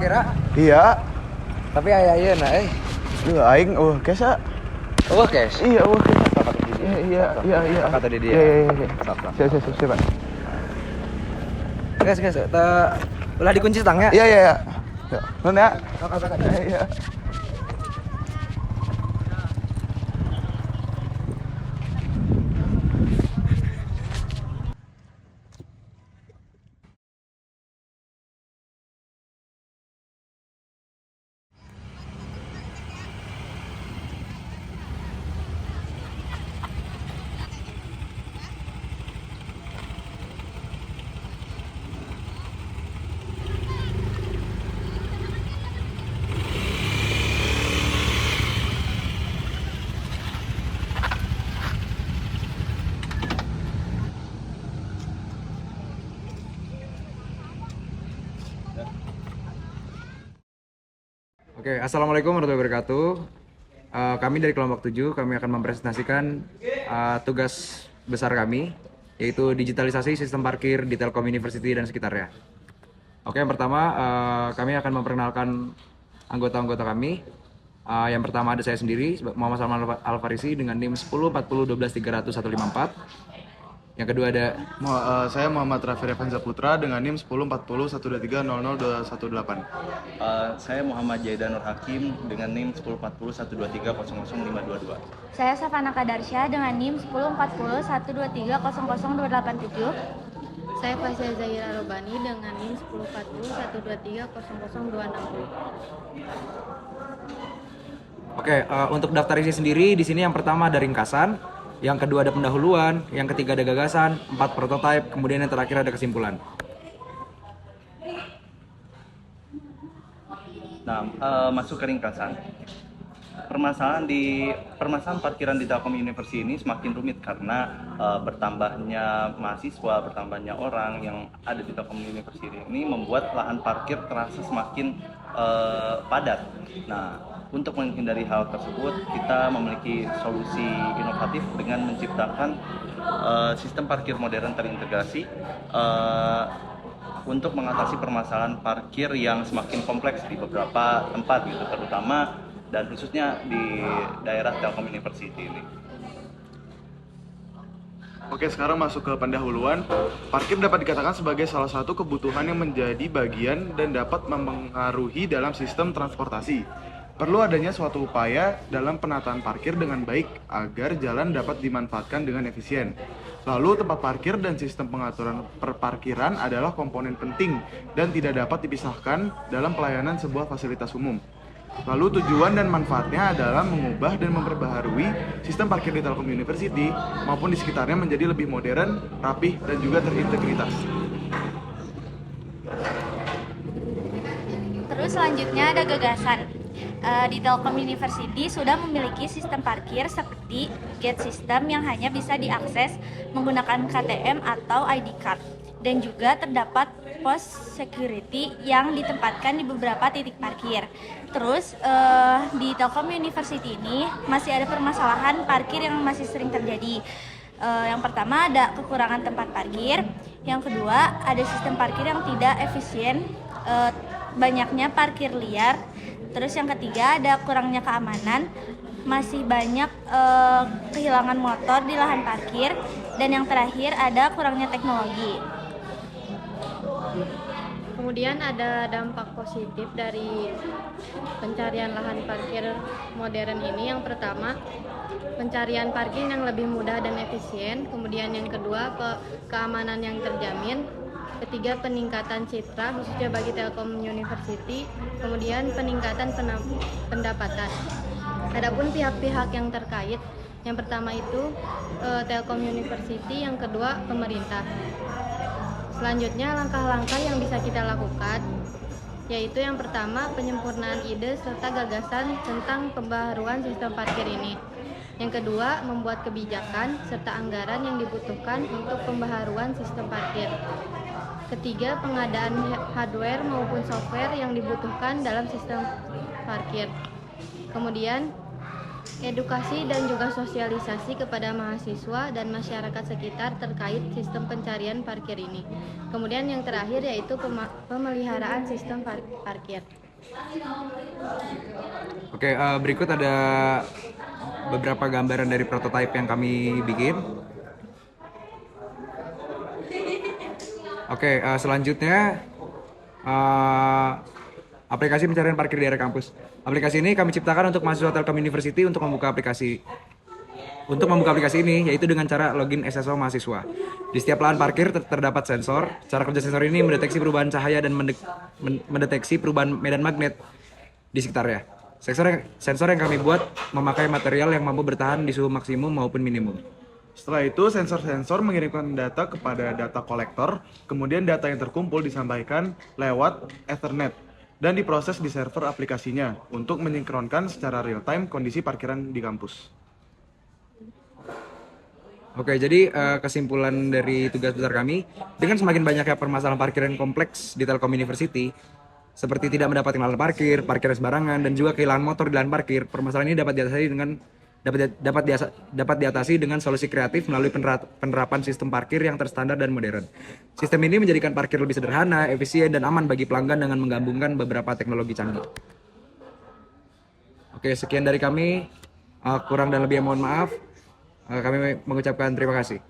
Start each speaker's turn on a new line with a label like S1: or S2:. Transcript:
S1: parkirnya?
S2: Iya.
S1: Tapi aya nah
S2: Aing cash ya.
S1: Cash.
S2: Iya, cash.
S1: Apa tadi dia?
S2: Iya.
S1: Apa tadi dia?
S2: Iya. Siap.
S1: Gas. Ulah dikunci stangnya.
S2: Iya. Ya. Nun ya. Iya.
S1: Oke, assalamualaikum warahmatullahi wabarakatuh. Kami dari kelompok 7, kami akan mempresentasikan tugas besar kami, yaitu digitalisasi sistem parkir di Telkom University dan sekitarnya. Oke, yang pertama kami akan memperkenalkan anggota-anggota kami. Yang pertama ada saya sendiri, Muhammad Salman Alfarisi dengan NIM 104012300154. Yang kedua ada
S2: Saya Muhammad Rafi Revanza Putra dengan NIM 104012300218.
S3: Saya Muhammad Jaidan Nur Hakim dengan NIM 104012300522.
S4: Saya Safana Kadarsyah dengan NIM 104012300287.
S5: Saya Fasya Zahira Robani dengan NIM 104012300260.
S1: Oke, untuk daftar isi sendiri di sini yang pertama ada ringkasan, yang kedua ada pendahuluan, yang ketiga ada gagasan, 4 prototype, kemudian yang terakhir ada kesimpulan.
S3: Nah, masuk ke ringkasan. Permasalahan parkiran di Telkom University ini semakin rumit karena bertambahnya mahasiswa, bertambahnya orang yang ada di Telkom University ini membuat lahan parkir terasa semakin padat. Nah, untuk menghindari hal tersebut, kita memiliki solusi inovatif dengan menciptakan sistem parkir modern terintegrasi untuk mengatasi permasalahan parkir yang semakin kompleks di beberapa tempat gitu, terutama dan khususnya di daerah Telkom University ini.
S2: Oke, sekarang masuk ke pendahuluan. Parkir dapat dikatakan sebagai salah satu kebutuhan yang menjadi bagian dan dapat mempengaruhi dalam sistem transportasi. Perlu adanya suatu upaya dalam penataan parkir dengan baik agar jalan dapat dimanfaatkan dengan efisien. Lalu tempat parkir dan sistem pengaturan perparkiran adalah komponen penting dan tidak dapat dipisahkan dalam pelayanan sebuah fasilitas umum. Lalu tujuan dan manfaatnya adalah mengubah dan memperbaharui sistem parkir di Telkom University maupun di sekitarnya menjadi lebih modern, rapih, dan juga terintegritas.
S4: Terus selanjutnya ada gagasan. Di Telkom University sudah memiliki sistem parkir seperti gate system yang hanya bisa diakses menggunakan KTM atau ID card, dan juga terdapat pos security yang ditempatkan di beberapa titik parkir. Terus di Telkom University ini masih ada permasalahan parkir yang masih sering terjadi. Yang pertama ada kekurangan tempat parkir, yang kedua ada sistem parkir yang tidak efisien, banyaknya parkir liar. Terus yang ketiga ada kurangnya keamanan, masih banyak kehilangan motor di lahan parkir, dan yang terakhir ada kurangnya teknologi.
S5: Kemudian ada dampak positif dari pencarian lahan parkir modern ini. Yang pertama, pencarian parkir yang lebih mudah dan efisien. Kemudian yang kedua, keamanan yang terjamin. Ketiga, peningkatan citra khususnya bagi Telkom University. Kemudian peningkatan pendapatan. Adapun pihak-pihak yang terkait, yang pertama itu Telkom University, yang kedua pemerintah. Selanjutnya langkah-langkah yang bisa kita lakukan, yaitu yang pertama penyempurnaan ide serta gagasan tentang pembaharuan sistem parkir ini. Yang kedua, membuat kebijakan serta anggaran yang dibutuhkan untuk pembaharuan sistem parkir. Ketiga, pengadaan hardware maupun software yang dibutuhkan dalam sistem parkir. Kemudian, edukasi dan juga sosialisasi kepada mahasiswa dan masyarakat sekitar terkait sistem pencarian parkir ini. Kemudian yang terakhir yaitu pemeliharaan sistem parkir.
S1: Oke, berikut ada beberapa gambaran dari prototipe yang kami bikin. Oke, selanjutnya aplikasi pencarian parkir di area kampus. Aplikasi ini kami ciptakan untuk mahasiswa Telkom University untuk membuka aplikasi ini, yaitu dengan cara login SSO mahasiswa. Di setiap lahan parkir terdapat sensor. Cara kerja sensor ini mendeteksi perubahan cahaya dan mendeteksi perubahan medan magnet di sekitarnya. Sensor yang kami buat memakai material yang mampu bertahan di suhu maksimum maupun minimum.
S2: Setelah itu, sensor-sensor mengirimkan data kepada data kolektor, kemudian data yang terkumpul disampaikan lewat Ethernet dan diproses di server aplikasinya untuk mensinkronkan secara real-time kondisi parkiran di kampus.
S1: Oke, jadi kesimpulan dari tugas besar kami, dengan semakin banyaknya permasalahan parkir yang kompleks di Telkom University, seperti tidak mendapatkan lahan parkir, parkir sembarangan, dan juga kehilangan motor di lahan parkir, permasalahan ini dapat diatasi dengan solusi kreatif melalui penerapan sistem parkir yang terstandar dan modern. Sistem ini menjadikan parkir lebih sederhana, efisien, dan aman bagi pelanggan dengan menggabungkan beberapa teknologi canggih. Oke, sekian dari kami. Kurang dan lebihnya mohon maaf. Kami mengucapkan terima kasih.